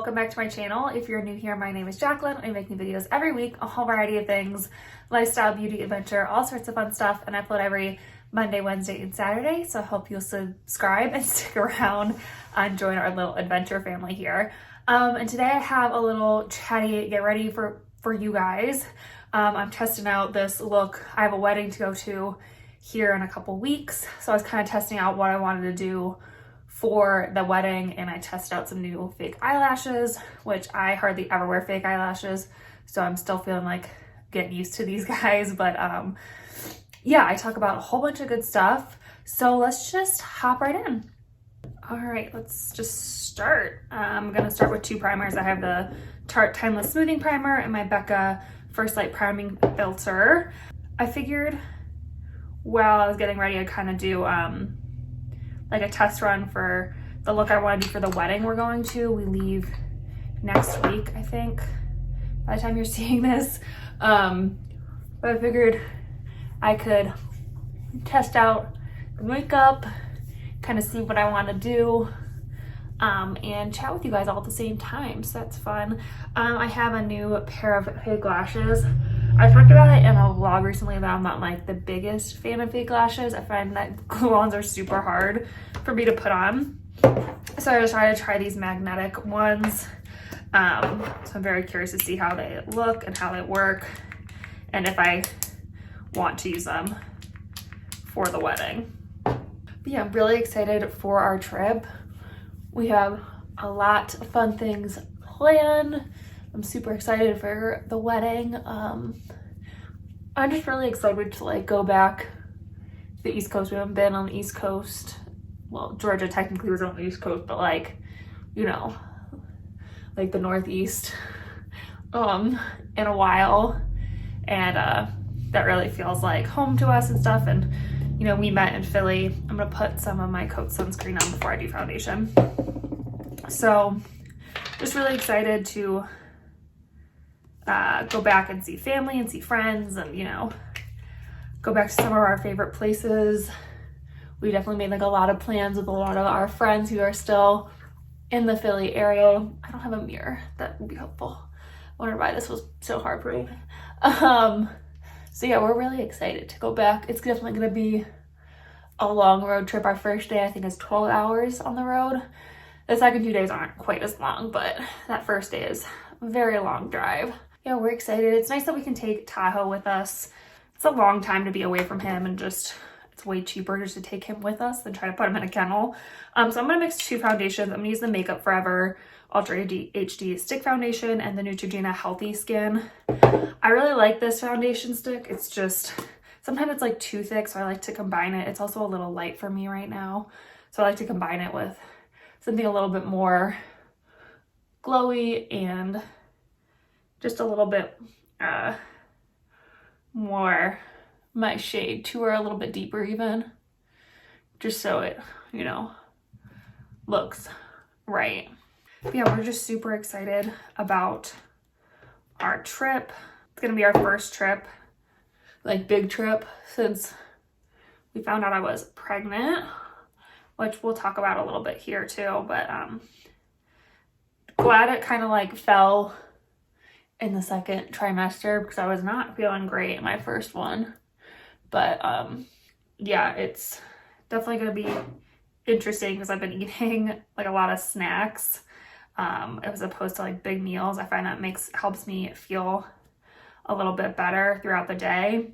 welcome back to my channel. If you're new here, my name is Jacqueline. I'm making videos every week, a whole variety of things, lifestyle, beauty, adventure, all sorts of fun stuff, and I upload every Monday, Wednesday, and Saturday, so I hope you'll subscribe and stick around and join our little adventure family here. And today I have a little chatty get ready for you guys. I'm testing out this look. I have a wedding to go to here in a couple weeks, so I was kind of testing out what I wanted to do for the wedding, and I tested out some new fake eyelashes, which I hardly ever wear fake eyelashes, so I'm still feeling like getting used to these guys. But yeah, I talk about a whole bunch of good stuff, so let's just hop right in. All right, let's just start. I'm gonna start with two primers. I have the Tarte Timeless Smoothing Primer and my Becca First Light Priming Filter. I figured while I was getting ready, I'd kind of do like a test run for the look I want to do for the wedding we're going to. We leave next week, I think, by the time you're seeing this. But I figured I could test out the makeup, kind of see what I want to do, and chat with you guys all at the same time, so that's fun. I have a new pair of fake lashes. I talked about it in a vlog recently that I'm not like the biggest fan of fake lashes. I find that glue-ons are super hard for me to put on, so I decided to try these magnetic ones. So I'm very curious to see how they look and how they work, and if I want to use them for the wedding. But yeah, I'm really excited for our trip. We have a lot of fun things planned. I'm super excited for the wedding. I'm just really excited to like go back to the East Coast. We haven't been on the East Coast. Well, Georgia technically was on the East Coast, but like, you know, like the Northeast in a while. And that really feels like home to us and stuff. And you know, we met in Philly. I'm gonna put some of my Coat sunscreen on before I do foundation. So just really excited to go back and see family and see friends, and you know, go back to some of our favorite places. We definitely made like a lot of plans with a lot of our friends who are still in the Philly area. I don't have a mirror, that would be helpful. I wonder why this was so hard for me. So yeah, we're really excited to go back. It's definitely gonna be a long road trip. Our first day I think is 12 hours on the road. The second 2 days aren't quite as long, but that first day is a very long drive. Yeah, we're excited. It's nice that we can take Tahoe with us. It's a long time to be away from him, and just it's way cheaper just to take him with us than try to put him in a kennel. So I'm gonna mix two foundations. I'm gonna use the Makeup Forever Ultra HD Stick Foundation and the Neutrogena Healthy Skin. I really like this foundation stick. It's just, sometimes it's like too thick, so I like to combine it. It's also a little light for me right now, so I like to combine it with something a little bit more glowy and just a little bit more my shade to, or a little bit deeper even, just so it, you know, looks right. But yeah, we're just super excited about our trip. It's gonna be our first trip, like big trip, since we found out I was pregnant, which we'll talk about a little bit here too. But glad it kind of like fell in the second trimester, because I was not feeling great in my first one. But yeah, it's definitely gonna be interesting because I've been eating like a lot of snacks as opposed to like big meals. I find that helps me feel a little bit better throughout the day.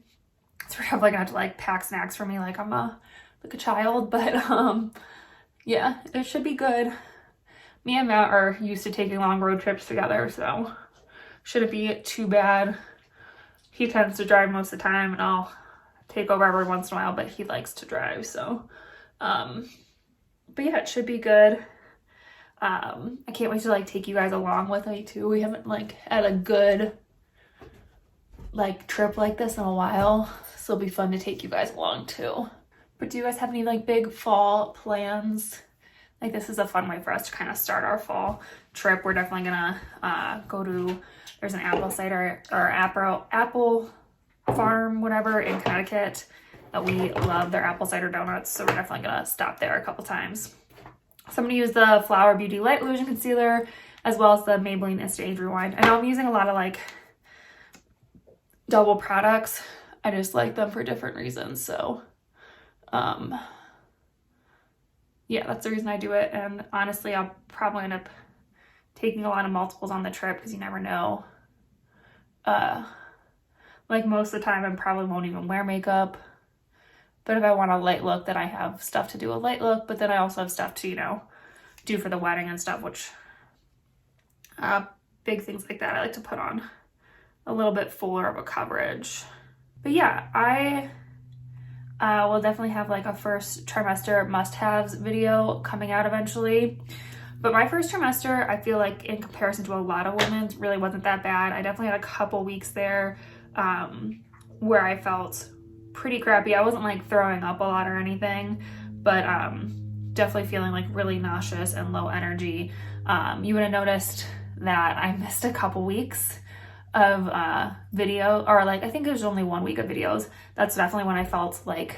So we're definitely gonna have to like pack snacks for me like I'm like a child. But yeah, it should be good. Me and Matt are used to taking long road trips together, so shouldn't be too bad. He tends to drive most of the time, and I'll take over every once in a while, but he likes to drive, so but yeah, it should be good. I can't wait to like take you guys along with me too. We haven't like had a good like trip like this in a while, so it'll be fun to take you guys along too. But do you guys have any like big fall plans? Like, this is a fun way for us to kind of start our fall trip. We're definitely gonna go to, there's an apple cider or apple farm, whatever, in Connecticut that we love their apple cider donuts, so we're definitely gonna stop there a couple times. So I'm gonna use the Flower Beauty Light Illusion Concealer as well as the Maybelline Instant Age Rewind. I know I'm using a lot of like double products. I just like them for different reasons. So yeah, that's the reason I do it. And honestly, I'll probably end up taking a lot of multiples on the trip because you never know. Like most of the time I probably won't even wear makeup. But if I want a light look, then I have stuff to do a light look. But then I also have stuff to, you know, do for the wedding and stuff, which big things like that I like to put on a little bit fuller of a coverage. But yeah, I will definitely have like a first trimester must-haves video coming out eventually. But my first trimester, I feel like in comparison to a lot of women's, really wasn't that bad. I definitely had a couple weeks there where I felt pretty crappy. I wasn't like throwing up a lot or anything, but definitely feeling like really nauseous and low energy. You would have noticed that I missed a couple weeks of video, or like I think it was only 1 week of videos. That's definitely when I felt like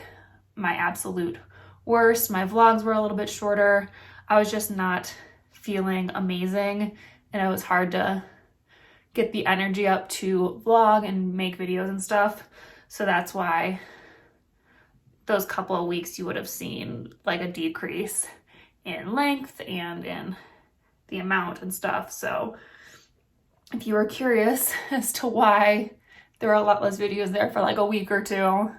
my absolute worst. My vlogs were a little bit shorter. I was just not feeling amazing, and it was hard to get the energy up to vlog and make videos and stuff. So that's why those couple of weeks you would have seen like a decrease in length and in the amount and stuff. So if you were curious as to why there were a lot less videos there for like a week or two,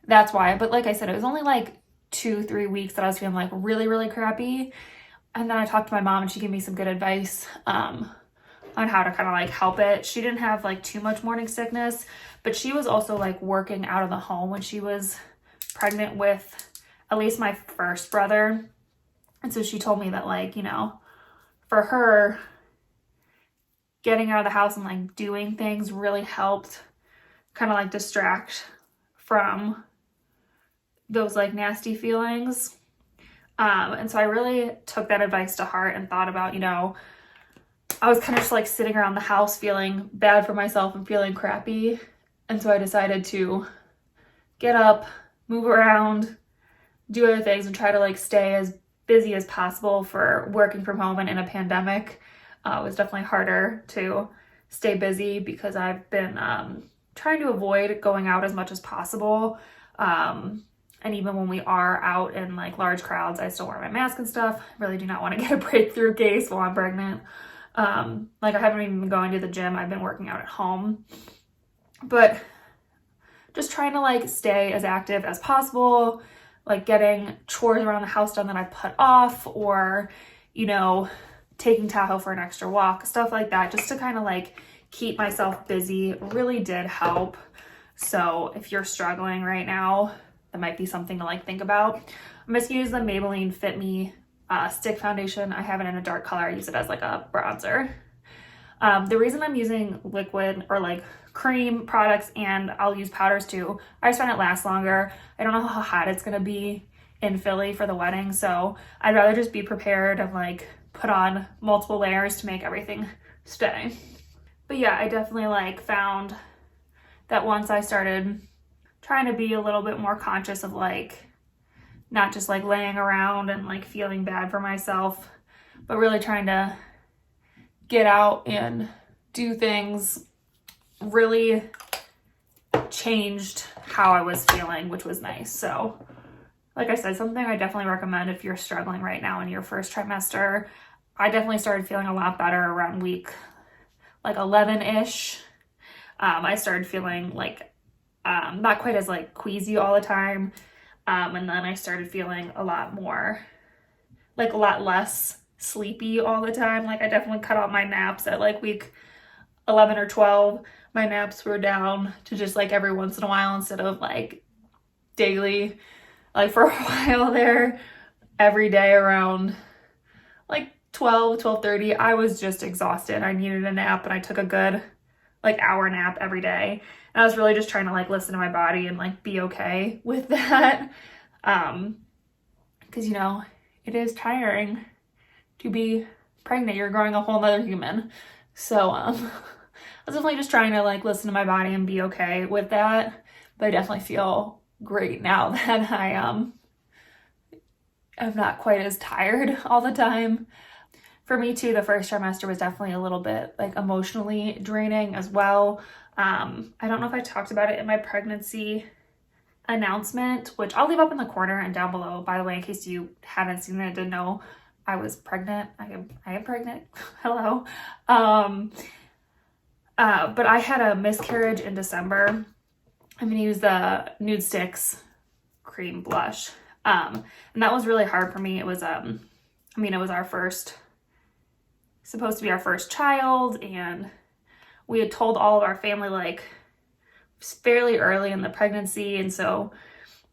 that's why. But like I said, it was only like 2-3 weeks that I was feeling like really, really crappy. And then I talked to my mom and she gave me some good advice on how to kind of like help it. She didn't have like too much morning sickness, but she was also like working out of the home when she was pregnant with at least my first brother. And so she told me that like, you know, for her, getting out of the house and like doing things really helped kind of like distract from those like nasty feelings. And so I really took that advice to heart and thought about, you know, I was kind of just like sitting around the house feeling bad for myself and feeling crappy. And so I decided to get up, move around, do other things, and try to like stay as busy as possible for working from home and in a pandemic. It was definitely harder to stay busy because I've been trying to avoid going out as much as possible. And even when we are out in like large crowds, I still wear my mask and stuff. I really do not want to get a breakthrough case while I'm pregnant. Like I haven't even been going to the gym. I've been working out at home, but just trying to like stay as active as possible, like getting chores around the house done that I put off, or, you know, taking Tahoe for an extra walk, stuff like that, just to kind of like keep myself busy really did help. So if you're struggling right now, that might be something to like think about. I'm just gonna use the Maybelline Fit Me stick foundation. I have it in a dark color. I use it as like a bronzer. The reason I'm using liquid or like cream products, and I'll use powders too, I just find it lasts longer. I don't know how hot it's gonna be in Philly for the wedding, so I'd rather just be prepared and like put on multiple layers to make everything stay. But yeah, I definitely like found that once I started trying to be a little bit more conscious of like not just like laying around and like feeling bad for myself, but really trying to get out and do things, really changed how I was feeling, which was nice. So like I said, something I definitely recommend if you're struggling right now in your first trimester. I definitely started feeling a lot better around week like 11-ish. I started feeling like not quite as like queasy all the time. And then I started feeling a lot more, like a lot less sleepy all the time. Like I definitely cut out my naps at like week 11 or 12. My naps were down to just like every once in a while instead of like daily. Like for a while there, every day around like 12:30, I was just exhausted. I needed a nap, and I took a good like hour nap every day. And I was really just trying to like listen to my body and like be okay with that. Because, you know, it is tiring to be pregnant. You're growing a whole nother human. So I was definitely just trying to like listen to my body and be okay with that. But I definitely feel great now that I am not quite as tired all the time. for me too, the first trimester was definitely a little bit like emotionally draining as well. I don't know if I talked about it in my pregnancy announcement, which I'll leave up in the corner and down below, by the way, in case you haven't seen it, didn't know I was pregnant. I am pregnant. Hello. But I had a miscarriage in December. I'm gonna use the Nude Sticks cream blush. And that was really hard for me. It was, it was supposed to be our first child, and we had told all of our family like fairly early in the pregnancy, and so,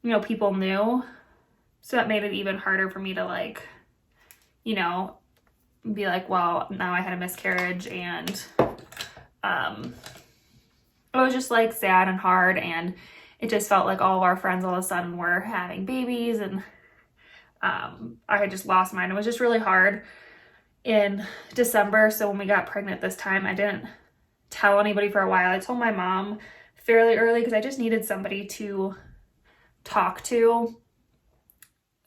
you know, people knew. So that made it even harder for me to like, you know, be like, well, now I had a miscarriage, and it was just like sad and hard, and it just felt like all of our friends all of a sudden were having babies, and I had just lost mine. It was just really hard in December. So when we got pregnant this time, I didn't tell anybody for a while. I told my mom fairly early because I just needed somebody to talk to.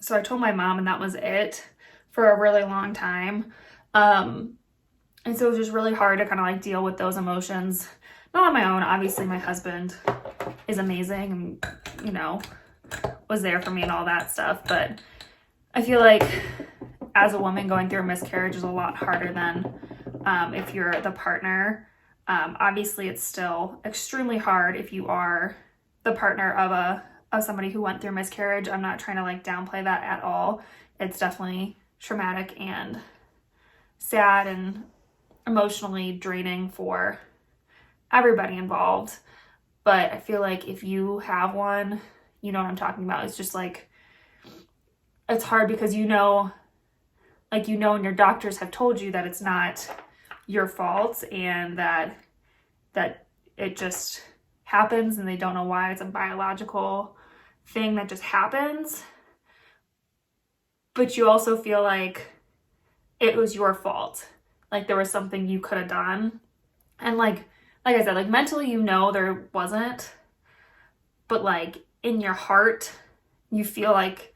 So I told my mom, and that was it for a really long time. And so it was just really hard to kind of like deal with those emotions. Not on my own. Obviously, my husband is amazing and, you know, was there for me and all that stuff. But I feel like as a woman going through a miscarriage is a lot harder than if you're the partner. Obviously, it's still extremely hard if you are the partner of somebody who went through miscarriage. I'm not trying to like downplay that at all. It's definitely traumatic and sad and emotionally draining for everybody involved. But I feel like if you have one, you know what I'm talking about. It's just like, it's hard because you know, and your doctors have told you that it's not your fault, and that it just happens, and they don't know why. It's a biological thing that just happens. But you also feel like it was your fault. Like there was something you could have done. And like I said, like mentally, you know, there wasn't, but like in your heart, you feel like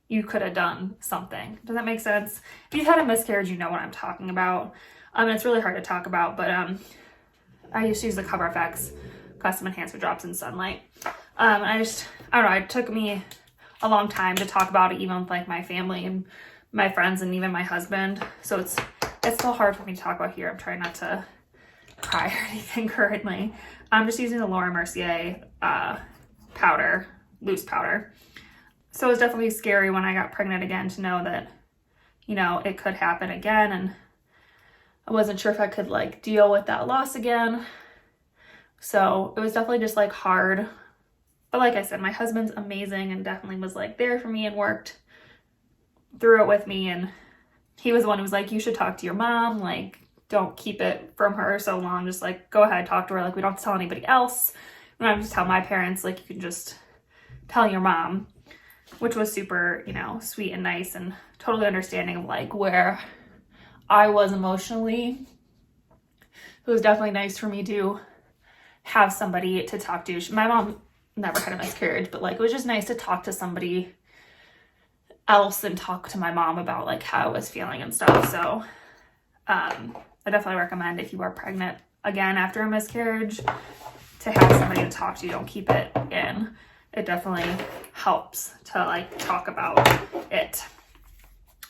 you could have done something. Does that make sense? If you've had a miscarriage, you know what I'm talking about. It's really hard to talk about, but I used to use the Cover FX Custom Enhancer Drops in Sunlight. I don't know, it took me a long time to talk about it, even with like my family and my friends and even my husband. So it's still hard for me to talk about here. I'm trying not to cry or anything currently. I'm just using the Laura Mercier powder, loose powder. So it was definitely scary when I got pregnant again to know that, you know, it could happen again, and I wasn't sure if I could like deal with that loss again. So it was definitely just like hard. But like I said, my husband's amazing and definitely was like there for me and worked through it with me. And he was the one who was like, you should talk to your mom. Like, don't keep it from her so long. Just like, go ahead, talk to her. Like, we don't have to tell anybody else. We don't have to tell my parents. Like, you can just tell your mom, which was super, you know, sweet and nice and totally understanding of like where I was emotionally. It was definitely nice for me to have somebody to talk to. My mom never had a miscarriage, but like it was just nice to talk to somebody else and talk to my mom about like how I was feeling and stuff. So I definitely recommend, if you are pregnant again after a miscarriage, to have somebody to talk to. Don't keep it in. It definitely helps to like talk about it.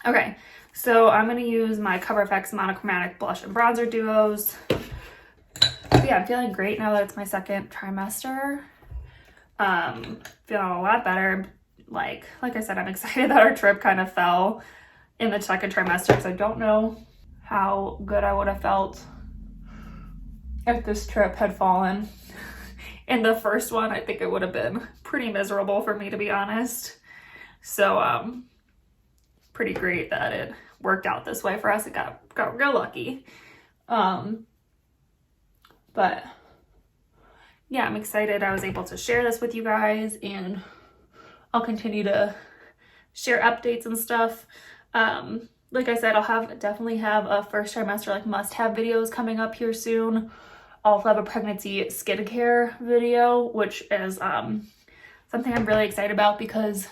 Okay, so I'm going to use my Cover FX Monochromatic Blush and Bronzer Duos. But yeah, I'm feeling great now that it's my second trimester. Feeling a lot better. Like I said, I'm excited that our trip kind of fell in the second trimester, because I don't know how good I would have felt if this trip had fallen in the first one. I think it would have been pretty miserable for me, to be honest. So pretty great that it worked out this way for us. It got real lucky. But yeah, I'm excited I was able to share this with you guys, and I'll continue to share updates and stuff. Like I said, I'll definitely have a first trimester like must-have videos coming up here soon. I'll have a pregnancy skincare video, which is something I'm really excited about, because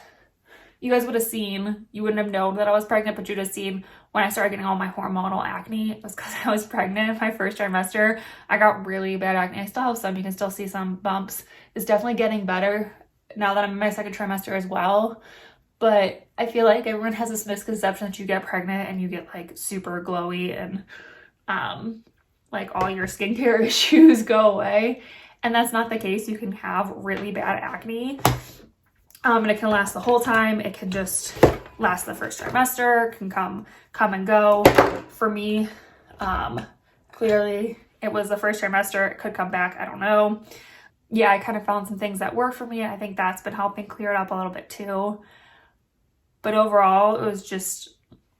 you guys would have seen, you wouldn't have known that I was pregnant, but you'd have seen when I started getting all my hormonal acne, it was because I was pregnant my first trimester. I got really bad acne. I still have some. You can still see some bumps. It's definitely getting better now that I'm in my second trimester as well. But I feel like everyone has this misconception that you get pregnant and you get like super glowy and like all your skincare issues go away. And that's not the case. You can have really bad acne. And it can last the whole time. It can just last the first trimester, it can come and go. For me, clearly it was the first trimester. It could come back, I don't know. Yeah, I kind of found some things that work for me. I think that's been helping clear it up a little bit too. But overall, it was just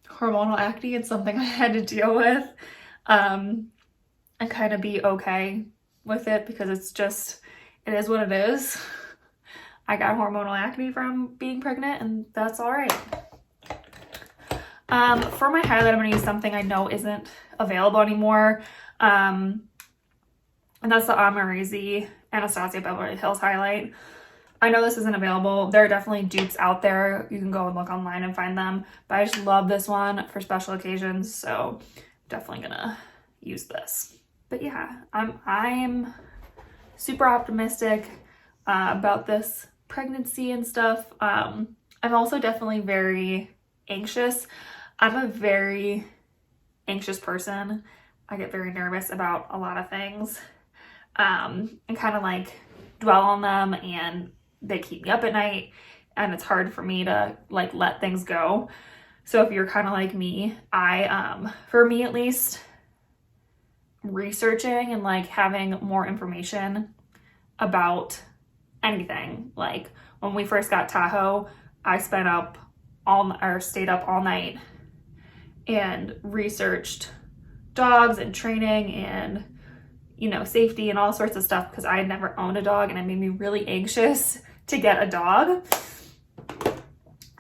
hormonal acne and something I had to deal with, and kind of be okay with it, because it is what it is. I got hormonal acne from being pregnant, and that's all right. For my highlight, I'm going to use something I know isn't available anymore. And that's the Amazing Anastasia Beverly Hills highlight. I know this isn't available. There are definitely dupes out there. You can go and look online and find them. But I just love this one for special occasions. So definitely going to use this. But yeah, I'm super optimistic about this pregnancy and stuff. I'm also definitely very anxious. I'm a very anxious person. I get very nervous about a lot of things, and kind of like dwell on them, and they keep me up at night, and it's hard for me to like let things go. So if you're kind of like me, for me at least, researching and like having more information about anything. Like when we first got Tahoe, I stayed up all night and researched dogs and training and, you know, safety and all sorts of stuff, because I had never owned a dog, and it made me really anxious to get a dog.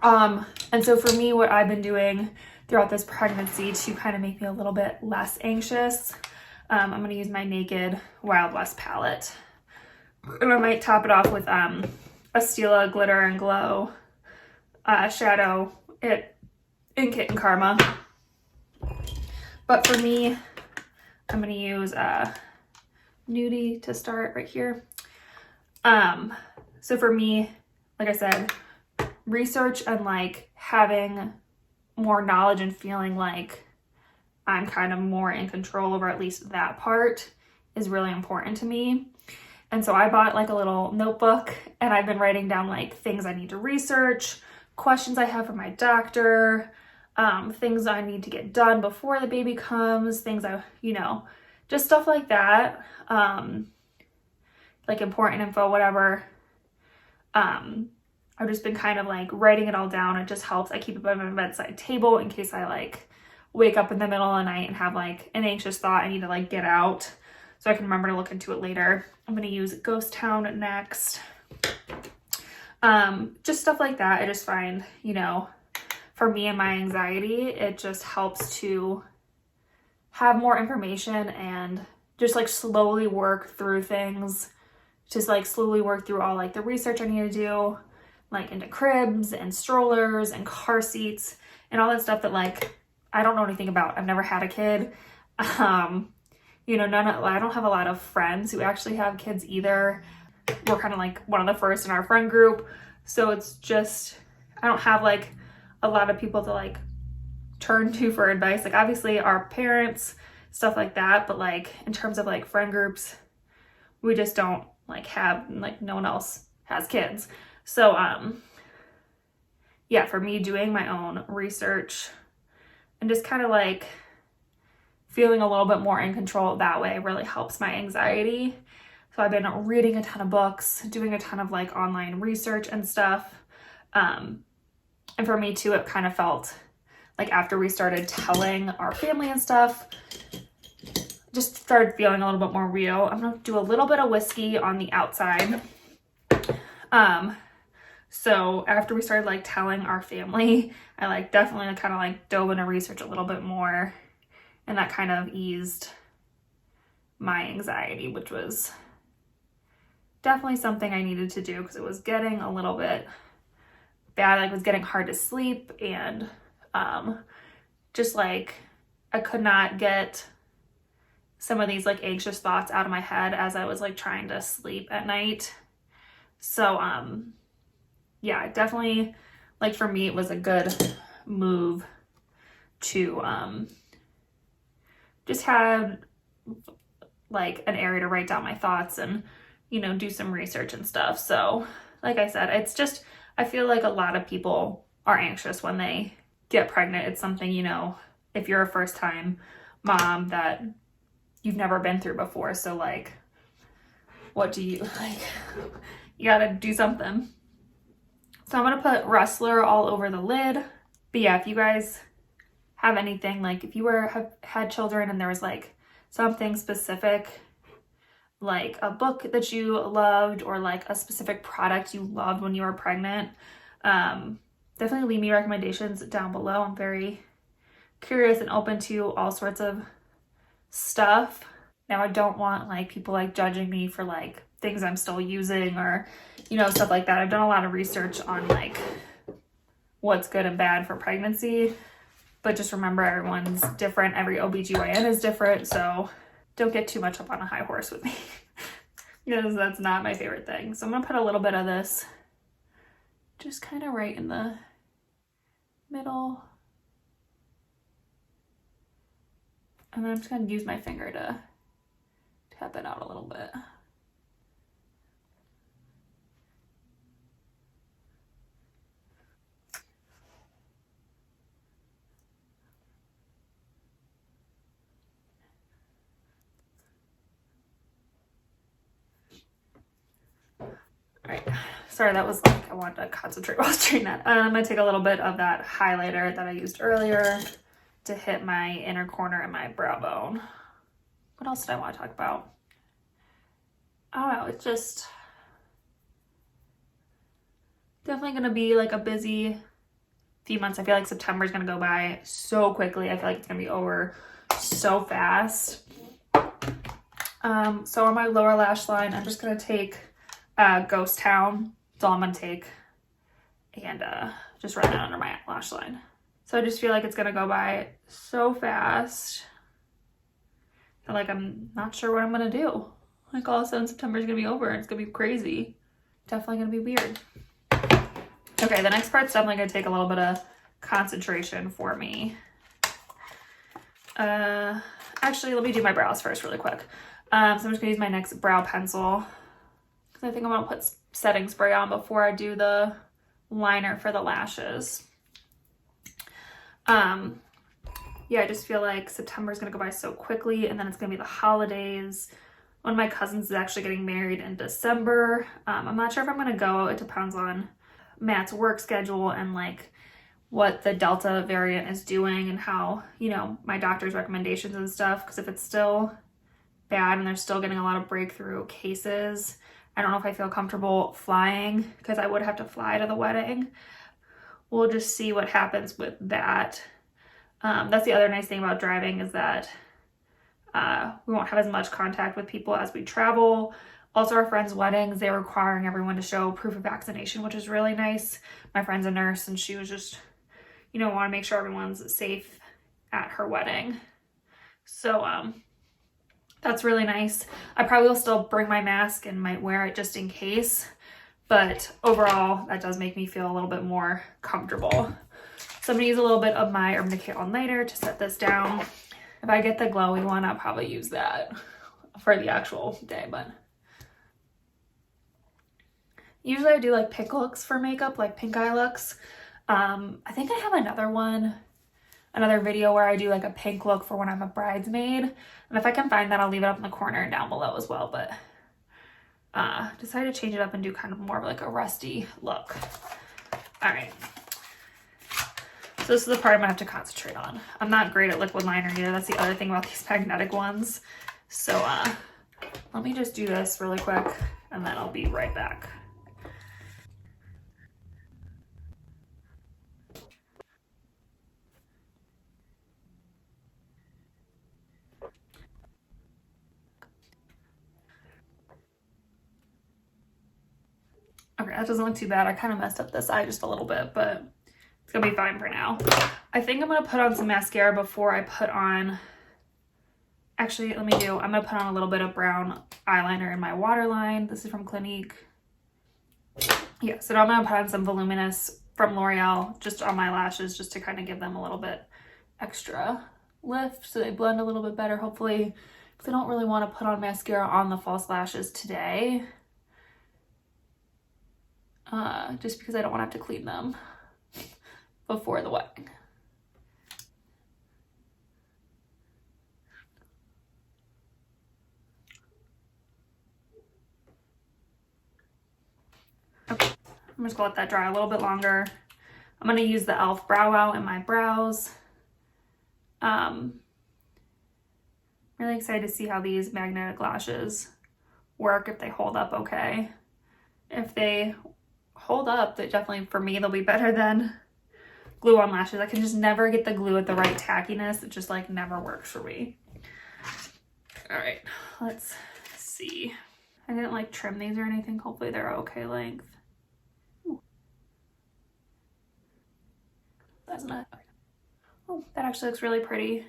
And so for me, what I've been doing throughout this pregnancy to kind of make me a little bit less anxious, I'm going to use my Naked Wild West palette. And I might top it off with a Stila Glitter and Glow shadow in Kitten Karma. But for me, I'm going to use Nudie to start right here. So for me, like I said, research and like having more knowledge and feeling like I'm kind of more in control over at least that part is really important to me. And so I bought like a little notebook, and I've been writing down like things I need to research, questions I have for my doctor, things I need to get done before the baby comes, things just stuff like that. Like important info, whatever. I've just been kind of like writing it all down. It just helps. I keep it by my bedside table in case I like wake up in the middle of the night and have like an anxious thought I need to like get out, so I can remember to look into it later. I'm going to use Ghost Town next. Just stuff like that. I just find, for me and my anxiety, it just helps to have more information and just like slowly work through things. Just like slowly work through all like the research I need to do, like into cribs and strollers and car seats and all that stuff that like I don't know anything about. I've never had a kid. I don't have a lot of friends who actually have kids either. We're kind of like one of the first in our friend group. So it's just, I don't have like a lot of people to like turn to for advice. Like obviously our parents, stuff like that. But like in terms of like friend groups, we just don't like have, like no one else has kids. So, yeah, for me doing my own research and just kind of like feeling a little bit more in control that way really helps my anxiety. So I've been reading a ton of books, doing a ton of like online research and stuff. And for me too, it kind of felt like after we started telling our family and stuff, just started feeling a little bit more real. I'm gonna do a little bit of whiskey on the outside. So after we started like telling our family, I like definitely kind of like dove into research a little bit more, and that kind of eased my anxiety, which was definitely something I needed to do because it was getting a little bit bad. Like it was getting hard to sleep, and just like I could not get some of these like anxious thoughts out of my head as I was like trying to sleep at night. So yeah, definitely, like for me it was a good move to just have like an area to write down my thoughts and, you know, do some research and stuff. So like I said, it's just, I feel like a lot of people are anxious when they get pregnant. It's something, you know, if you're a first time mom that you've never been through before. So like, what do you like? You gotta do something. So I'm gonna put Rustler all over the lid. But yeah, if you guys have anything, like if you have had children and there was like something specific, like a book that you loved or like a specific product you loved when you were pregnant, definitely leave me recommendations down below. I'm very curious and open to all sorts of stuff. Now I don't want like people like judging me for like things I'm still using or, you know, stuff like that. I've done a lot of research on like what's good and bad for pregnancy, but just remember everyone's different. Every OBGYN is different, so don't get too much up on a high horse with me because that's not my favorite thing. So I'm gonna put a little bit of this just kind of right in the middle. And then I'm just gonna use my finger to tap it out a little bit. All right, sorry, that was like, I wanted to concentrate while I was doing that. I'm gonna take a little bit of that highlighter that I used earlier to hit my inner corner and my brow bone. What else did I want to talk about? I don't know, it's just definitely gonna be like a busy few months. I feel like September is gonna go by so quickly. I feel like it's gonna be over so fast. So on my lower lash line, I'm just gonna take Ghost Town. That's all I'm gonna take, and just run that under my lash line. So I just feel like it's gonna go by so fast. And like I'm not sure what I'm gonna do. Like all of a sudden September is gonna be over and it's gonna be crazy. Definitely gonna be weird. Okay, the next part's definitely gonna take a little bit of concentration for me. Actually, let me do my brows first really quick. So I'm just gonna use my NYX brow pencil because I think I'm gonna put setting spray on before I do the liner for the lashes. Yeah, I just feel like September is gonna go by so quickly, and then it's gonna be the holidays. One of my cousins is actually getting married in December. I'm not sure if I'm gonna go. It depends on Matt's work schedule and like what the Delta variant is doing and how, you know, my doctor's recommendations and stuff. Because if it's still bad and they're still getting a lot of breakthrough cases, I don't know if I feel comfortable flying because I would have to fly to the wedding. We'll just see what happens with that. That's the other nice thing about driving is that we won't have as much contact with people as we travel. Also, our friends' weddings, they're requiring everyone to show proof of vaccination, which is really nice. My friend's a nurse and she was just, you know, want to make sure everyone's safe at her wedding. So that's really nice. I probably will still bring my mask and might wear it just in case. But overall, that does make me feel a little bit more comfortable. So I'm gonna use a little bit of my Urban Decay All-Nighter to set this down. If I get the glowy one, I'll probably use that for the actual day, but usually I do like pink looks for makeup, like pink eye looks. I think I have another video where I do like a pink look for when I'm a bridesmaid. And if I can find that, I'll leave it up in the corner and down below as well. But decided to change it up and do kind of more of like a rusty look. All right. So this is the part I'm gonna have to concentrate on. I'm not great at liquid liner either. That's the other thing about these magnetic ones. So let me just do this really quick and then I'll be right back. Okay, that doesn't look too bad. I kind of messed up this eye just a little bit, but It's gonna be fine for now. I think I'm gonna put on some mascara before I put on, actually, I'm gonna put on a little bit of brown eyeliner in my waterline. This is from Clinique. Yeah, so now I'm gonna put on some Voluminous from L'Oreal just on my lashes, just to kind of give them a little bit extra lift so they blend a little bit better, hopefully, because I don't really want to put on mascara on the false lashes today. Just because I don't want to have to clean them before the wedding. Okay, I'm just gonna let that dry a little bit longer. I'm gonna use the e.l.f. Brow Wow in my brows. Really excited to see how these magnetic lashes work, if they hold up okay. If they hold up, that definitely, for me, they'll be better than glue-on lashes. I can just never get the glue at the right tackiness. It just like never works for me. All right, let's see. I didn't like trim these or anything. Hopefully they're okay length. Ooh. That's not, oh, that actually looks really pretty.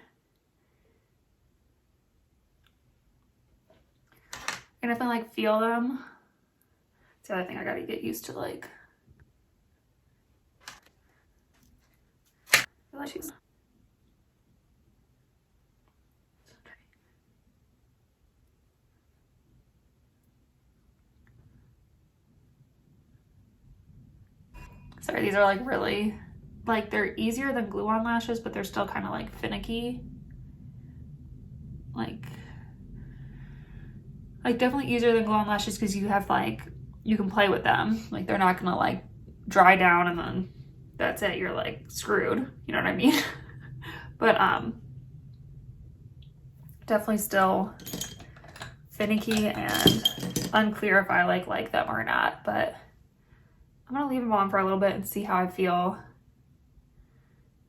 And if I like feel them, it's the other thing I gotta get used to, like, sorry, these are like really, like, they're easier than glue-on lashes, but they're still kind of like finicky. Like definitely easier than glue-on lashes because you have like, you can play with them. Like they're not gonna like dry down and then that's it, you're like screwed. You know what I mean? But definitely still finicky and unclear if I like them or not. But I'm gonna leave them on for a little bit and see how I feel.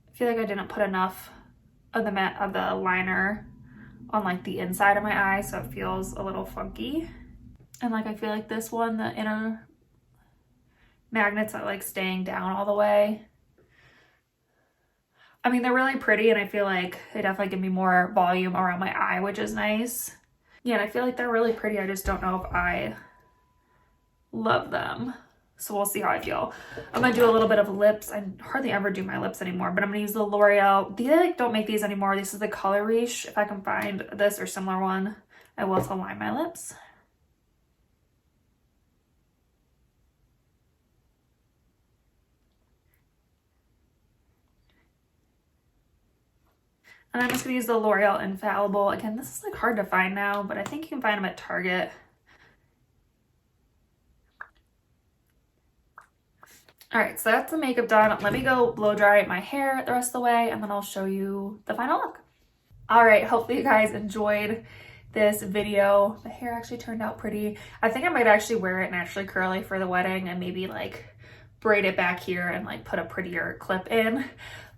I feel like I didn't put enough of the liner on like the inside of my eye, so it feels a little funky. And like I feel like this one, the inner magnets are like staying down all the way. I mean, they're really pretty and I feel like they definitely give me more volume around my eye, which is nice. Yeah, and I feel like they're really pretty. I just don't know if I love them. So we'll see how I feel. I'm gonna do a little bit of lips. I hardly ever do my lips anymore, but I'm gonna use the L'Oreal. They like don't make these anymore. This is the Color Riche. If I can find this or similar one, I will to line my lips. And I'm just gonna use the L'Oreal Infallible. Again, this is like hard to find now, but I think you can find them at Target. All right, so that's the makeup done. Let me go blow dry my hair the rest of the way, and then I'll show you the final look. All right, hopefully you guys enjoyed this video. The hair actually turned out pretty. I think I might actually wear it naturally curly for the wedding and maybe like braid it back here and like put a prettier clip in.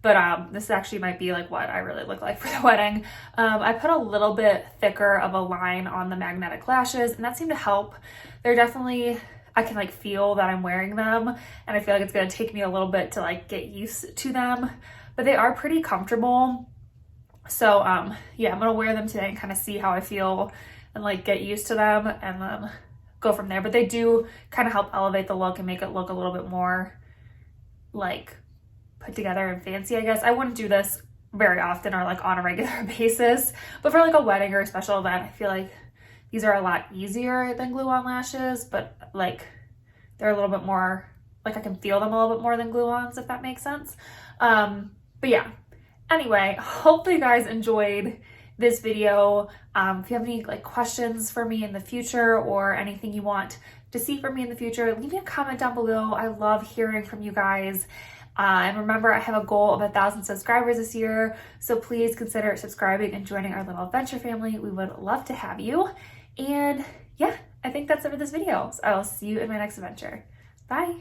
But this actually might be like what I really look like for the wedding. I put a little bit thicker of a line on the magnetic lashes, and that seemed to help. They're definitely, I can like feel that I'm wearing them, and I feel like it's gonna take me a little bit to like get used to them, but they are pretty comfortable. So yeah, I'm gonna wear them today and kind of see how I feel and like get used to them and then go from there. But they do kind of help elevate the look and make it look a little bit more like put together and fancy, I guess. I wouldn't do this very often or like on a regular basis, but for like a wedding or a special event, I feel like these are a lot easier than glue-on lashes, but like they're a little bit more, like I can feel them a little bit more than glue-ons, if that makes sense. But yeah, anyway, hopefully you guys enjoyed this video. If you have any like questions for me in the future or anything you want to see from me in the future, leave me a comment down below. I love hearing from you guys. And remember, I have a goal of 1,000 subscribers this year, so please consider subscribing and joining our little adventure family. We would love to have you. And yeah, I think that's it for this video. So I will see you in my next adventure. Bye.